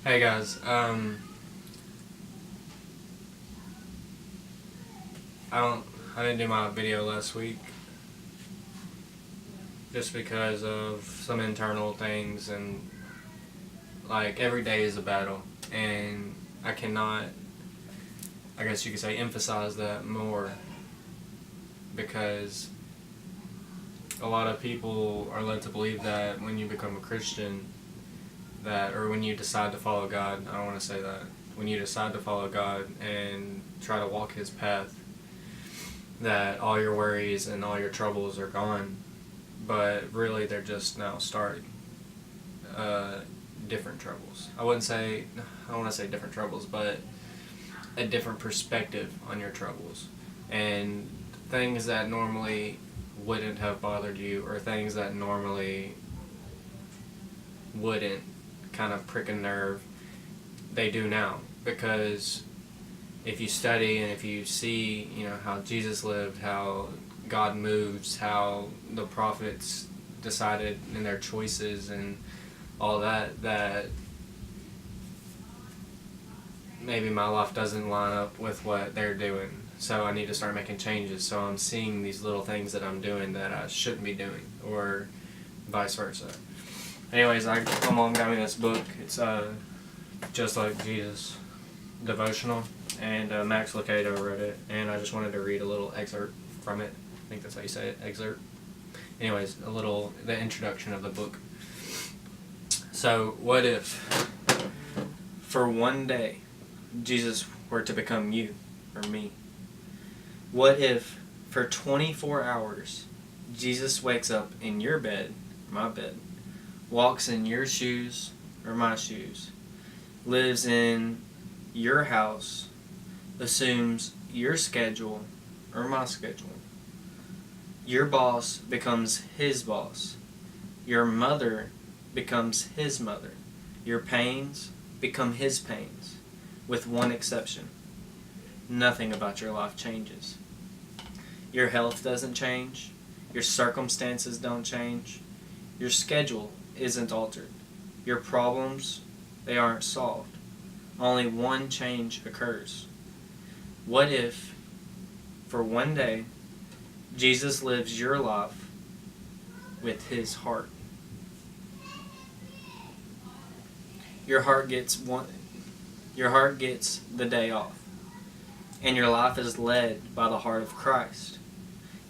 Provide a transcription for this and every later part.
Hey guys, I don't, I didn't do my video last week just because of some internal things, and like every day is a battle, and I cannot, I guess you could say, emphasize that more, because a lot of people are led to believe that when you become a Christian, or when you decide to follow God, I don't want to say that, when you decide to follow God and try to walk His path, that all your worries and all your troubles are gone, but really they're just now starting. Different troubles. I don't want to say different troubles, but a different perspective on your troubles, and things that normally wouldn't have bothered you, or things that normally wouldn't kind of prick a nerve, they do now, because if you study and if you see, how Jesus lived, how God moves, how the prophets decided in their choices and all that, that maybe my life doesn't line up with what they're doing. So I need to start making changes. So I'm seeing these little things that I'm doing that I shouldn't be doing, or vice versa. Anyways, my mom got me this book. It's Just Like Jesus devotional, and Max Lucado wrote it, and I just wanted to read a little excerpt from it. I think that's how you say it, excerpt. Anyways, the introduction of the book. So, what if, for one day, Jesus were to become you, or me? What if, for 24 hours, Jesus wakes up in your bed, my bed, walks in your shoes, or my shoes, lives in your house, assumes your schedule, or my schedule? Your boss becomes his boss. Your mother becomes his mother. Your pains become his pains, with one exception. Nothing about your life changes. Your health doesn't change. Your circumstances don't change. Your schedule isn't altered. Your problems, they aren't solved. Only one change occurs. What if, for one day, Jesus lives your life with his heart? Your heart gets the day off, and your life is led by the heart of Christ.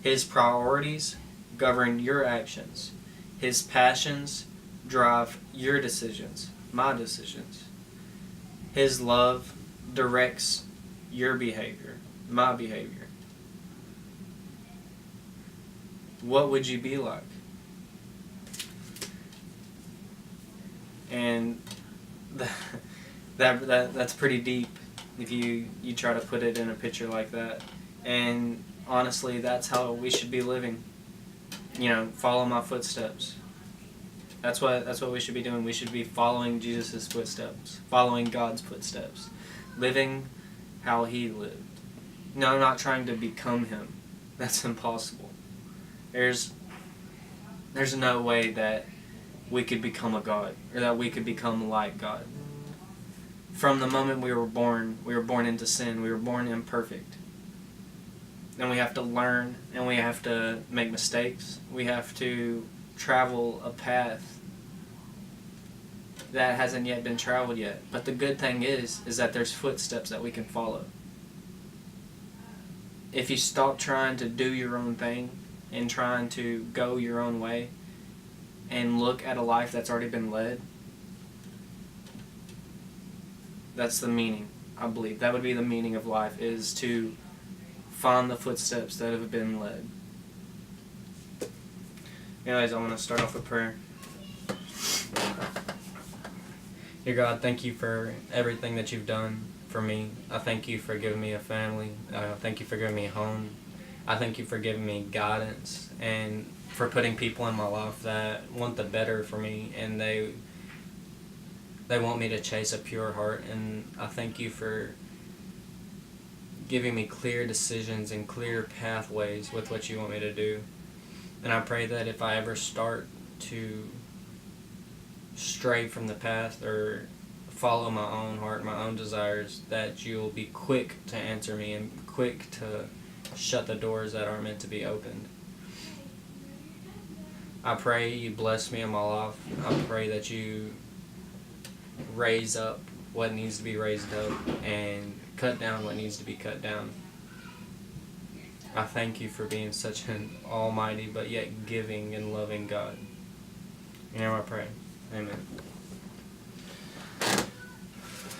His priorities govern your actions. His passions drive your decisions, my decisions. His love directs your behavior, my behavior. What would you be like? And that's pretty deep if you try to put it in a picture like that. And honestly, that's how we should be living. Follow my footsteps. That's what we should be doing. We should be following Jesus' footsteps, following God's footsteps, living how he lived. No, not trying to become him. That's impossible. There's no way that we could become a God, or that we could become like God. From the moment we were born into sin. We were born imperfect. And we have to learn, and we have to make mistakes. We have to travel a path that hasn't yet been traveled yet. But the good thing is that there's footsteps that we can follow. If you stop trying to do your own thing and trying to go your own way and look at a life that's already been led, that's the meaning, I believe. That would be the meaning of life, is to find the footsteps that have been led. Anyways, I want to start off with prayer. Dear God, thank you for everything that you've done for me. I thank you for giving me a family. I thank you for giving me a home. I thank you for giving me guidance, and for putting people in my life that want the better for me, and they want me to chase a pure heart. And I thank you for giving me clear decisions and clear pathways with what you want me to do. And I pray that if I ever start to stray from the path or follow my own heart, my own desires, that you will be quick to answer me and quick to shut the doors that aren't meant to be opened. I pray you bless me in my life. I pray that you raise up what needs to be raised up and cut down what needs to be cut down. I thank you for being such an almighty but yet giving and loving God. You know I pray. Amen.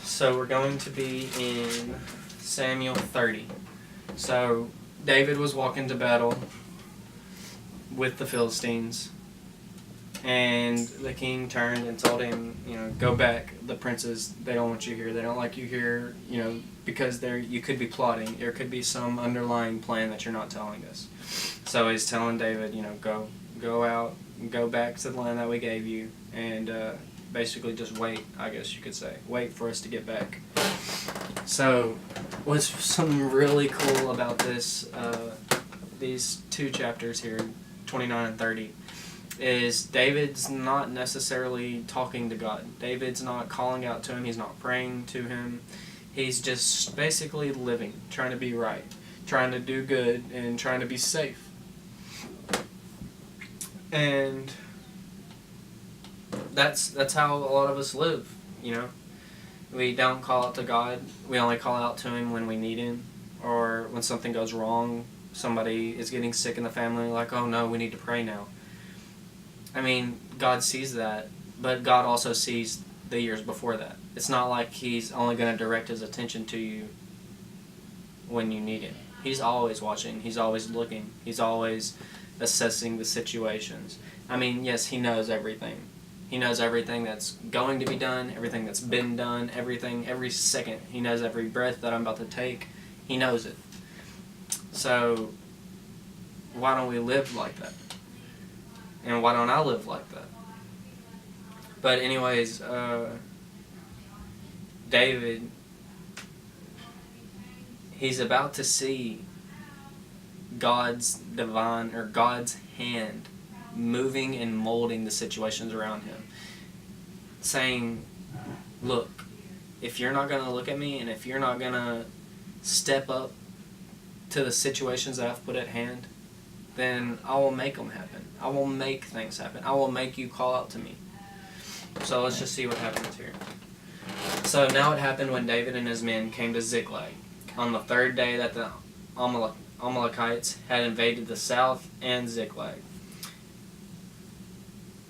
So we're going to be in Samuel 30. So David was walking to battle with the Philistines, and the king turned and told him, go back. The princes, they don't want you here. They don't like you here, because you could be plotting. There could be some underlying plan that you're not telling us. So he's telling David, go out, go back to the land that we gave you, and basically just wait, I guess you could say. Wait for us to get back. So what's something really cool about these two chapters here, 29 and 30, is David's not necessarily talking to God. David's not calling out to him. He's not praying to him. He's just basically living, trying to be right, trying to do good, and trying to be safe. And that's how a lot of us live, We don't call out to God. We only call out to him when we need him, or when something goes wrong. Somebody is getting sick in the family, like, oh no, we need to pray now. I mean, God sees that, but God also sees the years before that. It's not like he's only going to direct his attention to you when you need him. He's always watching. He's always looking. He's always assessing the situations. I mean, yes, he knows everything. He knows everything that's going to be done, everything that's been done, everything, every second. He knows every breath that I'm about to take. He knows it. So, why don't we live like that? And why don't I live like that? But anyways, David, he's about to see God's hand moving and molding the situations around him. Saying, look, if you're not going to look at me, and if you're not going to step up to the situations that I've put at hand, then I will make them happen. I will make things happen. I will make you call out to me. So let's just see what happens here. So now it happened when David and his men came to Ziklag, on the third day that the Amalekites had invaded the south and Ziklag.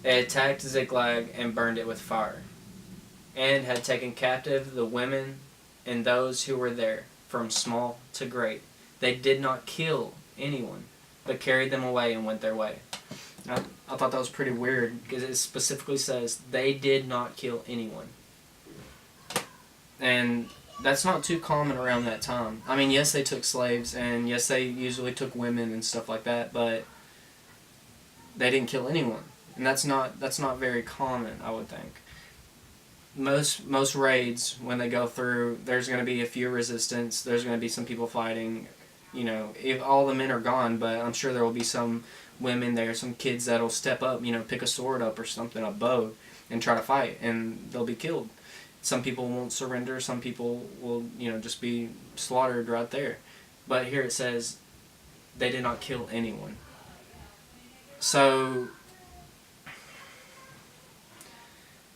They attacked Ziklag and burned it with fire, and had taken captive the women and those who were there, from small to great. They did not kill anyone, but carried them away and went their way. I thought that was pretty weird, because it specifically says they did not kill anyone. And that's not too common around that time. I mean, yes, they took slaves, and yes, they usually took women and stuff like that, but they didn't kill anyone. And that's not very common, I would think. Most raids, when they go through, there's going to be a few resistance, there's going to be some people fighting. If all the men are gone, but I'm sure there will be some women there, some kids that'll step up, pick a sword up or something, a bow, and try to fight, and they'll be killed. Some people won't surrender, some people will, just be slaughtered right there. But here it says, they did not kill anyone. So,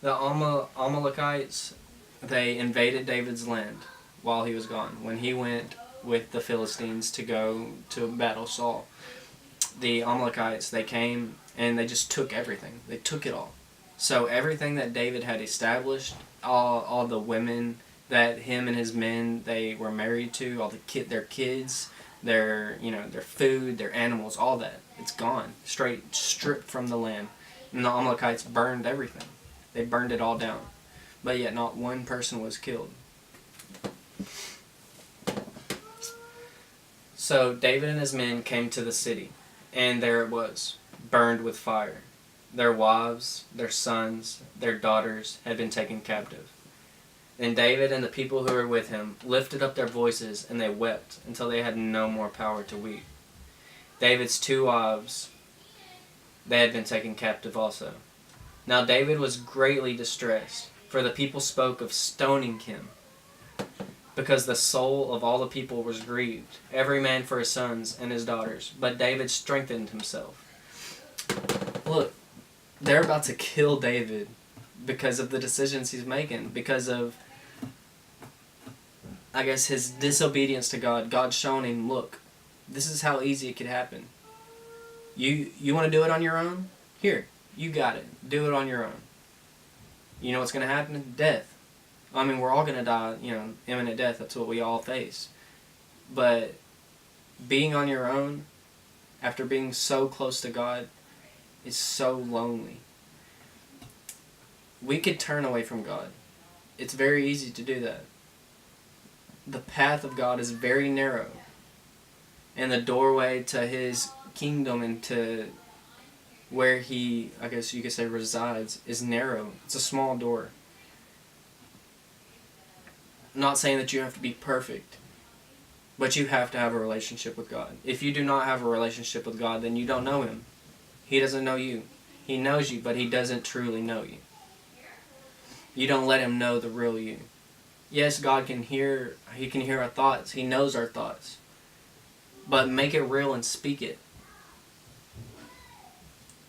the Amalekites, they invaded David's land while he was gone. When he went with the Philistines to go to battle Saul, the Amalekites, they came and they just took everything. They took it all. So everything that David had established, all the women that him and his men, they were married to, all their kids, their food, their animals, all that, it's gone. Straight stripped from the land. And the Amalekites burned everything. They burned it all down. But yet not one person was killed. So David and his men came to the city, and there it was, burned with fire. Their wives, their sons, their daughters had been taken captive. And David and the people who were with him lifted up their voices, and they wept until they had no more power to weep. David's 2 wives, they had been taken captive also. Now David was greatly distressed, For the people spoke of stoning him, because the soul of all the people was grieved, every man for his sons and his daughters. But David strengthened himself. Look, they're about to kill David because of the decisions he's making, because of, I guess, his disobedience to God. God's showing him, look, this is how easy it could happen. You want to do it on your own? Here, you got it. Do it on your own. You know what's going to happen? Death. I mean, we're all going to die, imminent death. That's what we all face. But being on your own, after being so close to God, is so lonely. We could turn away from God. It's very easy to do that. The path of God is very narrow. And the doorway to His kingdom and to where He, I guess you could say, resides is narrow. It's a small door. I'm not saying that you have to be perfect, but you have to have a relationship with God. If you do not have a relationship with God, then you don't know Him. He doesn't know you. He knows you, but He doesn't truly know you. You don't let Him know the real you. Yes, God can hear. He can hear our thoughts. He knows our thoughts. But make it real and speak it.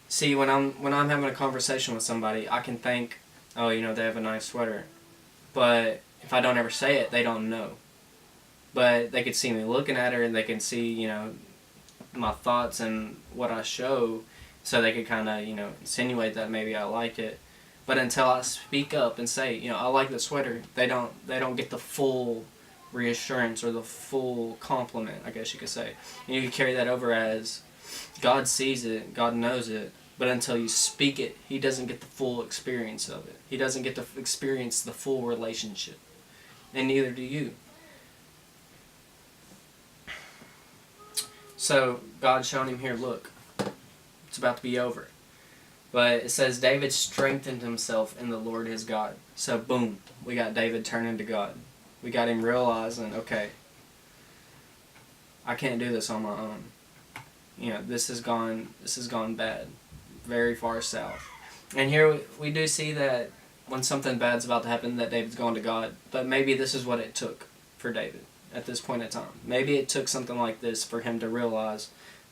See, when I'm having a conversation with somebody, I can think, oh, they have a nice sweater. But if I don't ever say it, they don't know. But they could see me looking at her, and they can see, my thoughts and what I show, so they could kind of, insinuate that maybe I like it. But until I speak up and say, I like the sweater, they don't get the full reassurance or the full compliment, I guess you could say. And you can carry that over as God sees it, God knows it, but until you speak it, He doesn't get the full experience of it. He doesn't get to experience the full relationship. And neither do you. So God's showing him here, look, it's about to be over. But it says David strengthened himself in the Lord his God. So boom, we got David turning to God. We got him realizing, okay, I can't do this on my own. This has gone bad, very far south. And here we do see that when something bad's about to happen, that David's going to God. But maybe this is what it took for David at this point in time. Maybe it took something like this for him to realize,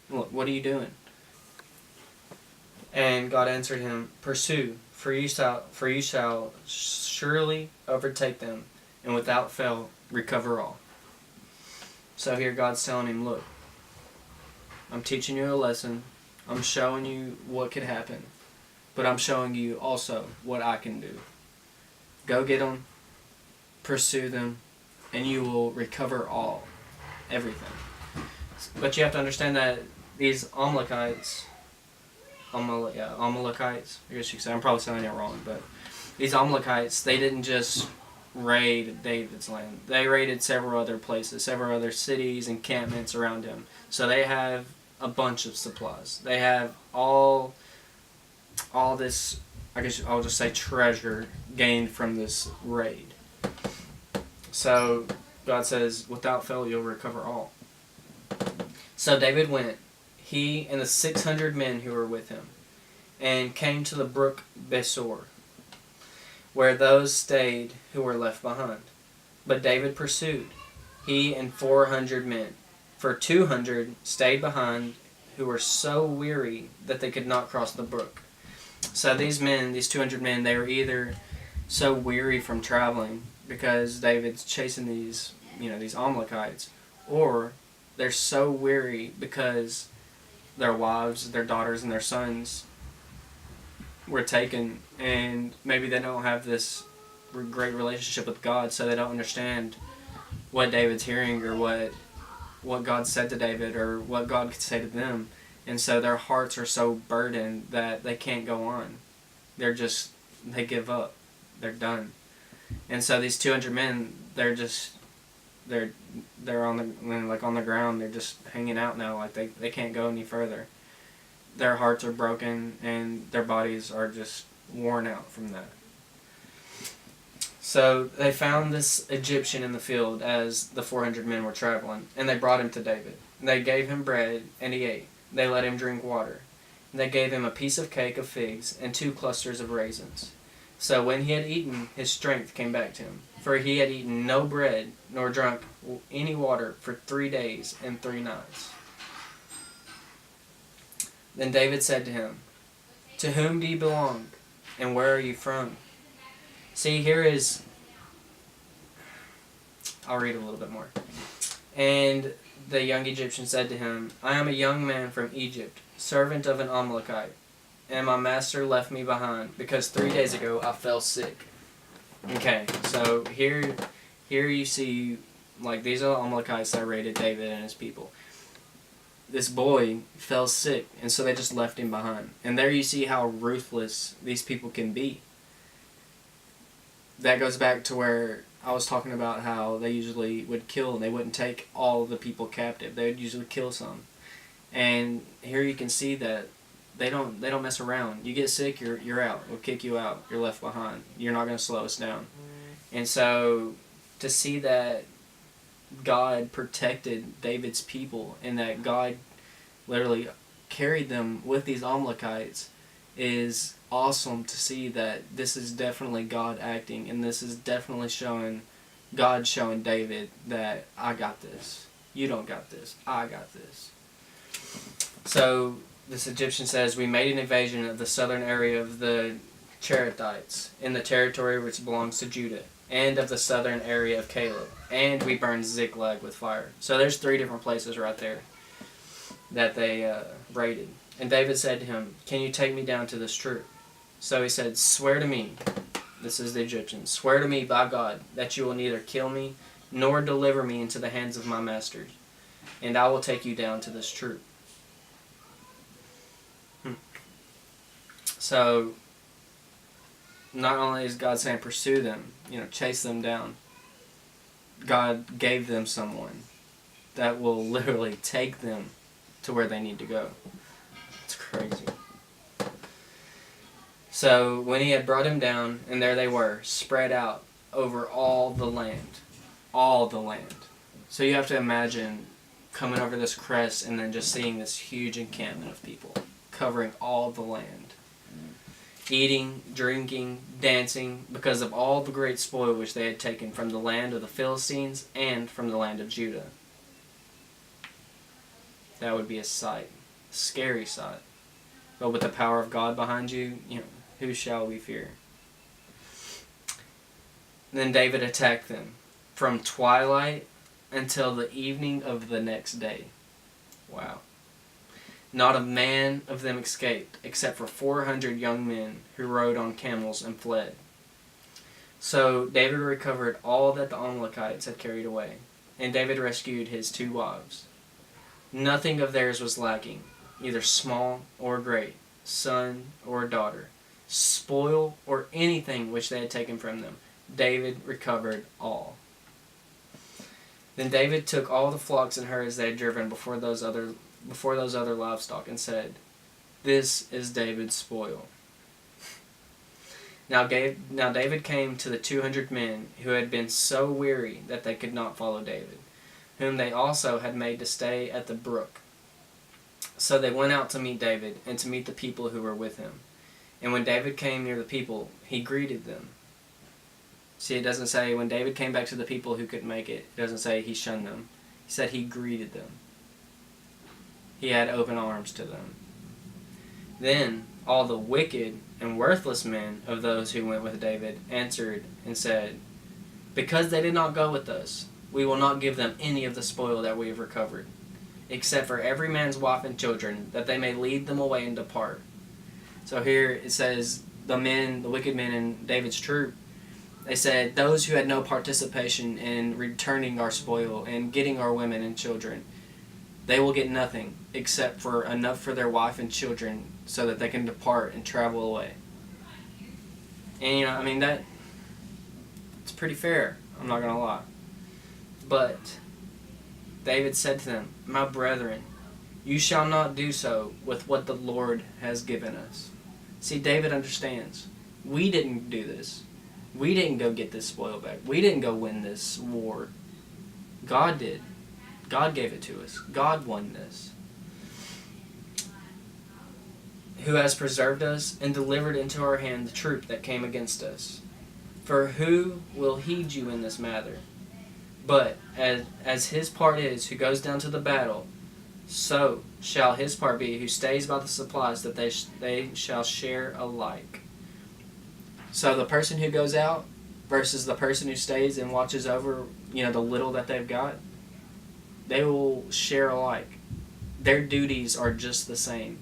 look, what are you doing? And God answered him, pursue, for you shall surely overtake them, and without fail recover all. So here God's telling him, look, I'm teaching you a lesson. I'm showing you what could happen. But I'm showing you also what I can do. Go get them, pursue them, and you will recover all, everything. But you have to understand that these Amalekites, I guess you could say, I'm probably saying it wrong, but these Amalekites, they didn't just raid David's land. They raided several other places, several other cities, encampments around him. So they have a bunch of supplies. They have all this, I guess I'll just say, treasure gained from this raid. So God says, without fail you'll recover all. So David went, he and the 600 men who were with him, and came to the brook Besor, where those stayed who were left behind. But David pursued, he and 400 men, for 200 stayed behind, who were so weary that they could not cross the brook. So these 200 men, they were either so weary from traveling because David's chasing these Amalekites, or they're so weary because their wives, their daughters, and their sons were taken, and maybe they don't have this great relationship with God, so they don't understand what David's hearing or what God said to David or what God could say to them. And so their hearts are so burdened that they can't go on. They give up. They're done. And so these 200 men, they're on the ground. They're just hanging out now. Like they can't go any further. Their hearts are broken and their bodies are just worn out from that. So they found this Egyptian in the field as the 400 men were traveling, and they brought him to David. They gave him bread, and he ate. They let him drink water. They gave him a piece of cake of figs and 2 clusters of raisins. So when he had eaten, his strength came back to him. For he had eaten no bread, nor drunk any water for 3 days and 3 nights. Then David said to him, "To whom do you belong, and where are you from?" See, here is... I'll read a little bit more. And the young Egyptian said to him, "I am a young man from Egypt, servant of an Amalekite, and my master left me behind, because 3 days ago I fell sick." Okay, so here you see, like, these are the Amalekites that raided David and his people. This boy fell sick, and so they just left him behind. And there you see how ruthless these people can be. That goes back to where I was talking about how they usually would kill, and they wouldn't take all of the people captive. They would usually kill some. And here you can see that they don't mess around. You get sick, you're out. We'll kick you out. You're left behind. You're not going to slow us down. And so to see that God protected David's people and that God literally carried them with these Amalekites is awesome to see. That this is definitely God acting, and this is definitely God showing David that I got this. You don't got this. I got this. So this Egyptian says, "We made an invasion of the southern area of the Cherethites in the territory which belongs to Judah, and of the southern area of Caleb, and we burned Ziklag with fire." So there's 3 different places right there that they raided. And David said to him, "Can you take me down to this troop?" So he said, "Swear to me," this is the Egyptian, "swear to me by God that you will neither kill me nor deliver me into the hands of my masters, and I will take you down to this troop." So not only is God saying pursue them, chase them down, God gave them someone that will literally take them to where they need to go. It's crazy. So when he had brought him down, and there they were, spread out over all the land. All the land. So you have to imagine coming over this crest and then just seeing this huge encampment of people covering all the land. Eating, drinking, dancing, because of all the great spoil which they had taken from the land of the Philistines and from the land of Judah. That would be a sight. A scary sight. But with the power of God behind you, who shall we fear? Then David attacked them from twilight until the evening of the next day. Wow. Not a man of them escaped, except for 400 young men who rode on camels and fled. So David recovered all that the Amalekites had carried away, and David rescued his 2 wives. Nothing of theirs was lacking, either small or great, son or daughter, spoil or anything which they had taken from them. David recovered all. Then David took all the flocks and herds they had driven before those other livestock, and said, "This is David's spoil." Now David came to the 200 men who had been so weary that they could not follow David, whom they also had made to stay at the brook. So they went out to meet David, and to meet the people who were with him. And when David came near the people, he greeted them. See, it doesn't say when David came back to the people who couldn't make it, it doesn't say he shunned them. He said he greeted them. He had open arms to them. Then all the wicked and worthless men of those who went with David answered and said, "Because they did not go with us, we will not give them any of the spoil that we have recovered, except for every man's wife and children, that they may lead them away and depart." So here it says the wicked men in David's troop, they said, "Those who had no participation in returning our spoil and getting our women and children, they will get nothing except for enough for their wife and children so that they can depart and travel away." And that it's pretty fair, I'm not going to lie. But David said to them, "My brethren, you shall not do so with what the Lord has given us." See, David understands. We didn't do this. We didn't go get this spoil back. We didn't go win this war. God did. God gave it to us. God won this. who has preserved us and delivered into our hand the troop that came against us. For who will heed you in this matter? But as his part is who goes down to the battle, so shall his part be who stays by the supplies, that they shall share alike. So the person who goes out versus the person who stays and watches over, the little that they've got, they will share alike. Their duties are just the same.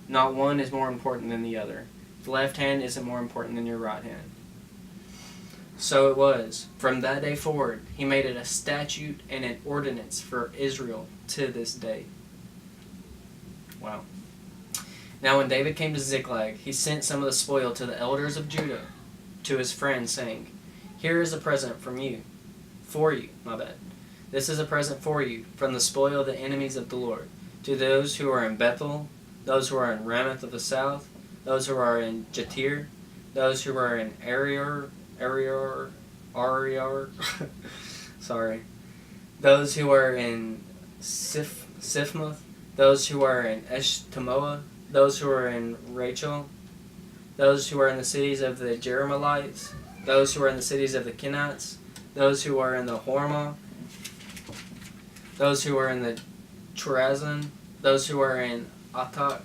Not one is more important than the other. The left hand isn't more important than your right hand. So it was. From that day forward, he made it a statute and an ordinance for Israel to this day. Wow. Now when David came to Ziklag, he sent some of the spoil to the elders of Judah, to his friends, saying, Here is a present for you. This is a present for you, from the spoil of the enemies of the Lord, to those who are in Bethel, those who are in Ramoth of the south, those who are in Jatir, those who are in Arior, sorry, those who are in Sifmoth, those who are in Eshtemoa, those who are in Rachel, those who are in the cities of the Jerahmeelites, those who are in the cities of the Kenites, those who are in the Hormah, those who are in the Chorazin, those who are in Atak,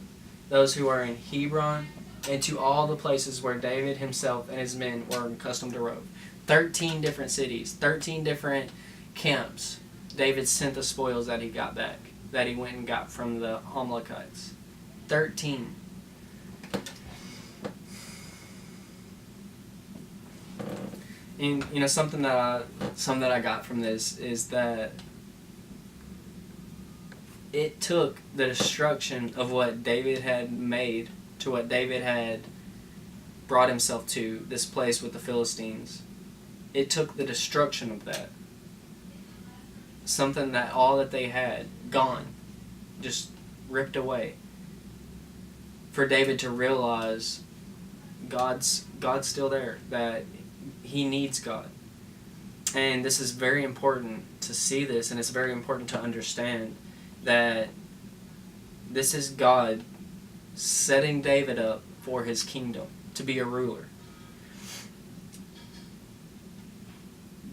those who are in Hebron, and to all the places where David himself and his men were accustomed to rove. 13 different cities, 13 different camps. David sent the spoils that he got back, that he went and got from the Amalekites. 13. And something that I got from this is that it took the destruction of what David had made to what David had brought himself to, this place with the Philistines. It took the destruction of that. Something that all that they had, gone, just ripped away. For David to realize God's still there, that he needs God. And this is very important to see this, and it's very important to understand that this is God setting David up for his kingdom, to be a ruler.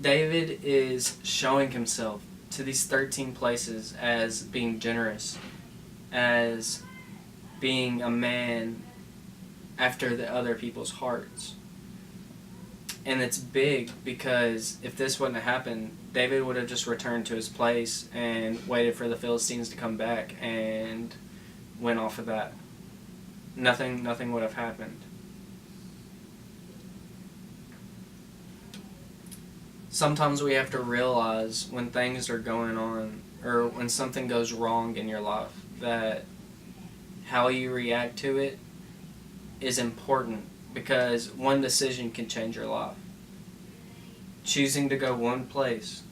David is showing himself to these 13 places as being generous, as being a man after the other people's hearts. And it's big because if this wouldn't have happened, David would have just returned to his place and waited for the Philistines to come back and went off of that. Nothing would have happened. Sometimes we have to realize when things are going on or when something goes wrong in your life that how you react to it is important, because one decision can change your life. Choosing to go one place,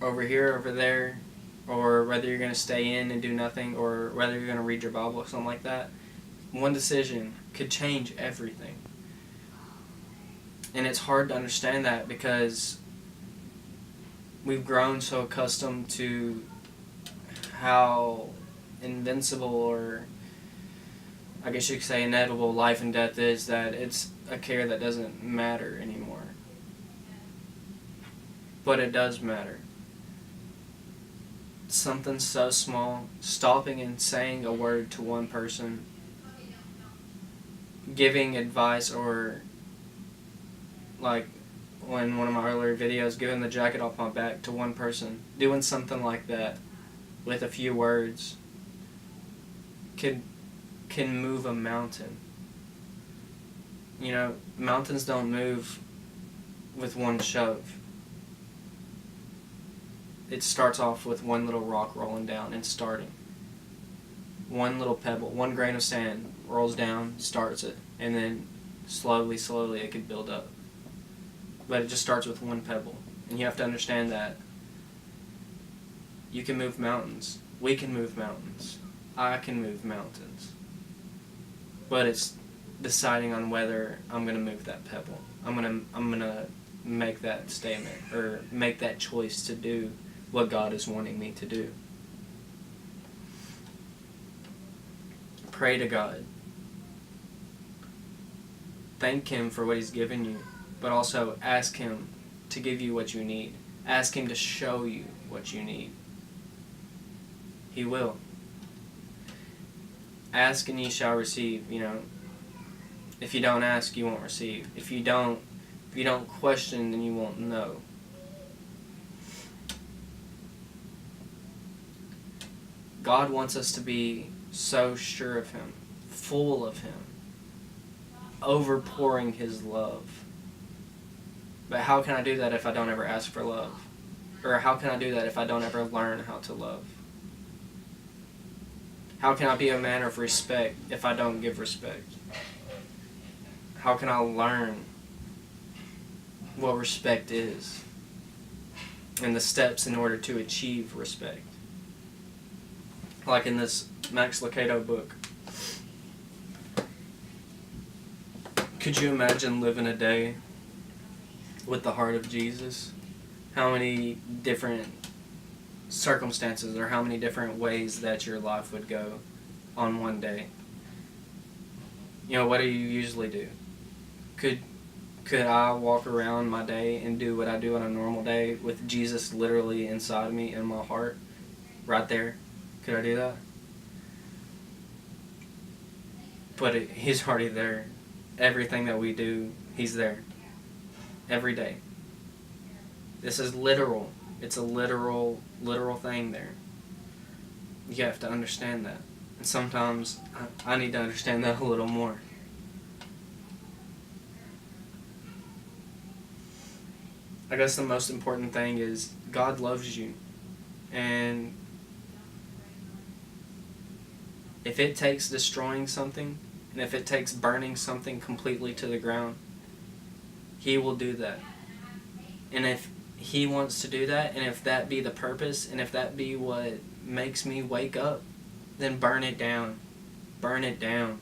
over here, over there, or whether you're going to stay in and do nothing, or whether you're going to read your Bible or something like that, one decision could change everything. And it's hard to understand that because we've grown so accustomed to how invincible, or I guess you could say inevitable, life and death is, that it's a care that doesn't matter anymore. But it does matter. Something so small, stopping and saying a word to one person, giving advice, or like when one of my earlier videos, giving the jacket off my back to one person, doing something like that with a few words can move a mountain. Mountains don't move with one shove. It starts off with one little rock rolling down and starting. One little pebble, one grain of sand rolls down, starts it, and then slowly it could build up. But it just starts with one pebble. And you have to understand that you can move mountains. We can move mountains. I can move mountains. But it's deciding on whether I'm going to move that pebble. I'm going to make that statement or make that choice to do what God is wanting me to do. Pray to God. Thank Him for what He's given you, but also ask Him to give you what you need. Ask Him to show you what you need. He will. Ask and ye shall receive. If you don't ask, you won't receive. If you don't question, then you won't know. God wants us to be so sure of Him, full of Him, overpouring His love. But how can I do that if I don't ever ask for love? Or how can I do that if I don't ever learn how to love? How can I be a man of respect if I don't give respect? How can I learn what respect is and the steps in order to achieve respect? Like in this Max Lucado book. Could you imagine living a day with the heart of Jesus? How many different circumstances or how many different ways that your life would go on one day? What do you usually do? Could I walk around my day and do what I do on a normal day with Jesus literally inside me in my heart, right there? Could I do that? But He's already there. Everything that we do, He's there. Every day. This is literal. It's a literal thing there. You have to understand that. And sometimes I need to understand that a little more. I guess the most important thing is God loves you. And if it takes destroying something, and if it takes burning something completely to the ground, He will do that. And if He wants to do that, and if that be the purpose, and if that be what makes me wake up, then burn it down. Burn it down.